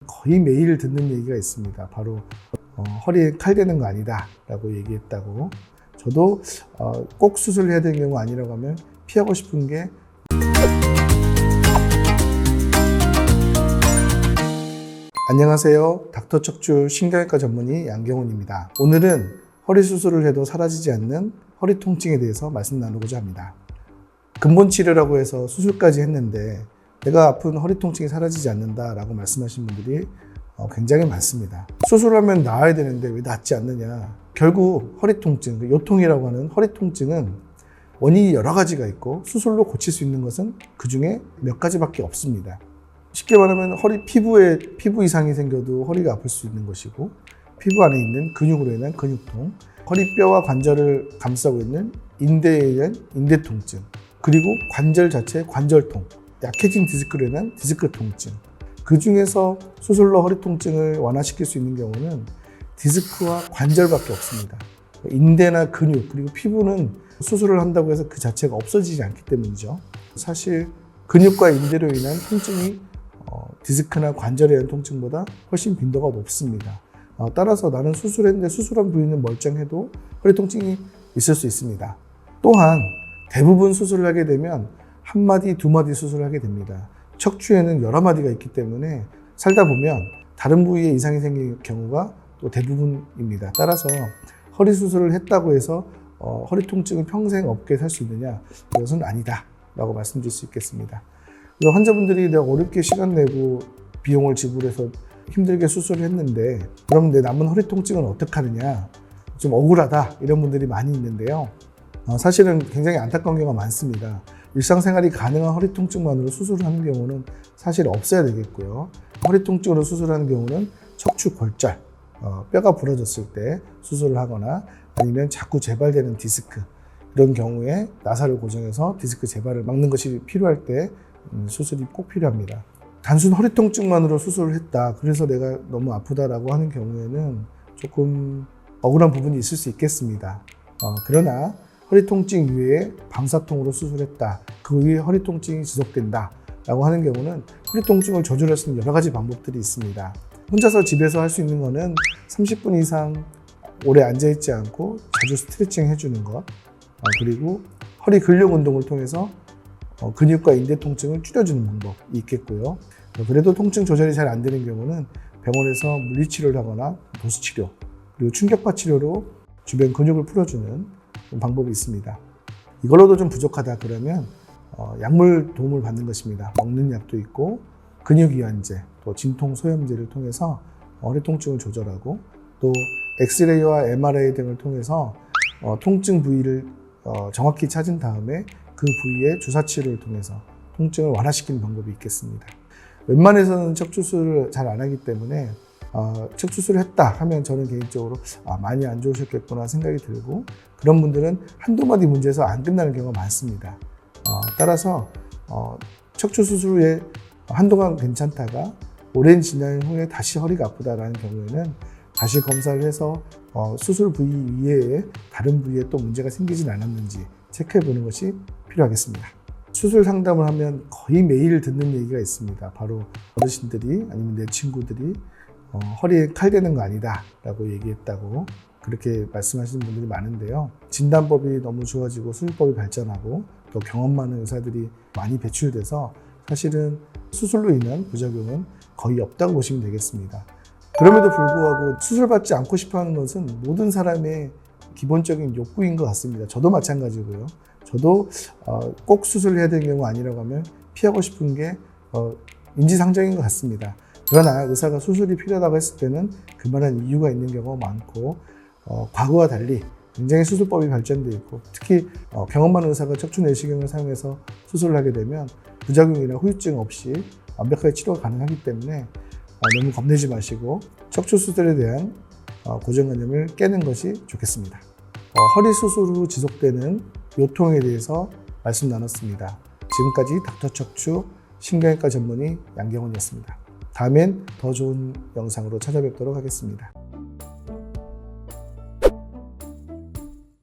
거의 매일 듣는 얘기가 있습니다. 바로 허리에 칼 대는 거 아니다 라고 얘기했다고. 저도 꼭 수술해야 되는 경우 아니라고 하면 피하고 싶은 게 안녕하세요. 닥터 척추 신경외과 전문의 양경훈입니다. 오늘은 허리 수술을 해도 사라지지 않는 허리 통증에 대해서 말씀 나누고자 합니다. 근본 치료라고 해서 수술까지 했는데 내가 아픈 허리 통증이 사라지지 않는다라고 말씀하신 분들이 굉장히 많습니다. 수술하면 나아야 되는데 왜 낫지 않느냐. 결국 허리 통증, 요통이라고 하는 허리 통증은 원인이 여러 가지가 있고 수술로 고칠 수 있는 것은 그 중에 몇 가지밖에 없습니다. 쉽게 말하면 피부에 피부 이상이 생겨도 허리가 아플 수 있는 것이고, 피부 안에 있는 근육으로 인한 근육통, 허리뼈와 관절을 감싸고 있는 인대에 의한 인대 통증, 그리고 관절 자체의 관절통, 약해진 디스크로 인한 디스크 통증. 그 중에서 수술로 허리 통증을 완화시킬 수 있는 경우는 디스크와 관절밖에 없습니다. 인대나 근육, 그리고 피부는 수술을 한다고 해서 그 자체가 없어지지 않기 때문이죠. 사실 근육과 인대로 인한 통증이 디스크나 관절에 의한 통증보다 훨씬 빈도가 높습니다. 따라서 나는 수술했는데 수술한 부위는 멀쩡해도 허리 통증이 있을 수 있습니다. 또한 대부분 수술을 하게 되면 한 마디, 두 마디 수술을 하게 됩니다. 척추에는 여러 마디가 있기 때문에 살다 보면 다른 부위에 이상이 생길 경우가 또 대부분입니다. 따라서 허리 수술을 했다고 해서 허리 통증을 평생 없게 살 수 있느냐? 그것은 아니다 라고 말씀드릴 수 있겠습니다. 그래서 환자분들이 내가 어렵게 시간 내고 비용을 지불해서 힘들게 수술을 했는데 그럼 내 남은 허리 통증은 어떻게 하느냐? 좀 억울하다 이런 분들이 많이 있는데요. 사실은 굉장히 안타까운 경우가 많습니다. 일상생활이 가능한 허리 통증만으로 수술을 하는 경우는 사실 없어야 되겠고요. 허리 통증으로 수술하는 경우는 척추 골절, 뼈가 부러졌을 때 수술을 하거나 아니면 자꾸 재발되는 디스크, 이런 경우에 나사를 고정해서 디스크 재발을 막는 것이 필요할 때 수술이 꼭 필요합니다. 단순 허리 통증만으로 수술을 했다, 그래서 내가 너무 아프다라고 하는 경우에는 조금 억울한 부분이 있을 수 있겠습니다. 그러나 허리 통증 이외에 방사통으로 수술했다, 그 위에 허리 통증이 지속된다 라고 하는 경우는 허리 통증을 조절할 수 있는 여러 가지 방법들이 있습니다. 혼자서 집에서 할 수 있는 거는 30분 이상 오래 앉아있지 않고 자주 스트레칭 해주는 것, 그리고 허리 근력 운동을 통해서 근육과 인대 통증을 줄여주는 방법이 있겠고요. 그래도 통증 조절이 잘 안 되는 경우는 병원에서 물리치료를 하거나 도수치료, 그리고 충격파 치료로 주변 근육을 풀어주는 방법이 있습니다. 이걸로도 좀 부족하다 그러면 약물 도움을 받는 것입니다. 먹는 약도 있고 근육이완제, 또 진통 소염제를 통해서 허리 통증을 조절하고, 또 엑스레이와 MRI 등을 통해서 통증 부위를 정확히 찾은 다음에 그 부위에 주사치료를 통해서 통증을 완화시키는 방법이 있겠습니다. 웬만해서는 척추수술을 잘 안 하기 때문에 척추수술을 했다 하면 저는 개인적으로 많이 안 좋으셨겠구나 생각이 들고, 그런 분들은 한두 마디 문제에서 안 끝나는 경우가 많습니다. 따라서 척추수술 후에 한동안 괜찮다가 오랜 지난 후에 다시 허리가 아프다라는 경우에는 다시 검사를 해서 수술 부위 이외에 다른 부위에 또 문제가 생기진 않았는지 체크해 보는 것이 필요하겠습니다. 수술 상담을 하면 거의 매일 듣는 얘기가 있습니다. 바로 어르신들이 아니면 내 친구들이 허리에 칼 대는 거 아니다 라고 얘기했다고 그렇게 말씀하시는 분들이 많은데요. 진단법이 너무 좋아지고 수술법이 발전하고 또 경험 많은 의사들이 많이 배출돼서 사실은 수술로 인한 부작용은 거의 없다고 보시면 되겠습니다. 그럼에도 불구하고 수술받지 않고 싶어하는 것은 모든 사람의 기본적인 욕구인 것 같습니다. 저도 마찬가지고요. 저도 꼭 수술해야 되는 경우 아니라고 하면 피하고 싶은 게 인지상정인 것 같습니다. 그러나 의사가 수술이 필요하다고 했을 때는 그만한 이유가 있는 경우가 많고, 과거와 달리 굉장히 수술법이 발전되어 있고, 특히 경험 많은 의사가 척추 내시경을 사용해서 수술을 하게 되면 부작용이나 후유증 없이 완벽하게 치료가 가능하기 때문에 너무 겁내지 마시고 척추 수술에 대한 고정관념을 깨는 것이 좋겠습니다. 허리 수술 후 지속되는 요통에 대해서 말씀 나눴습니다. 지금까지 닥터 척추 신경외과 전문의 양경훈이었습니다. 다음엔 더 좋은 영상으로 찾아뵙도록 하겠습니다.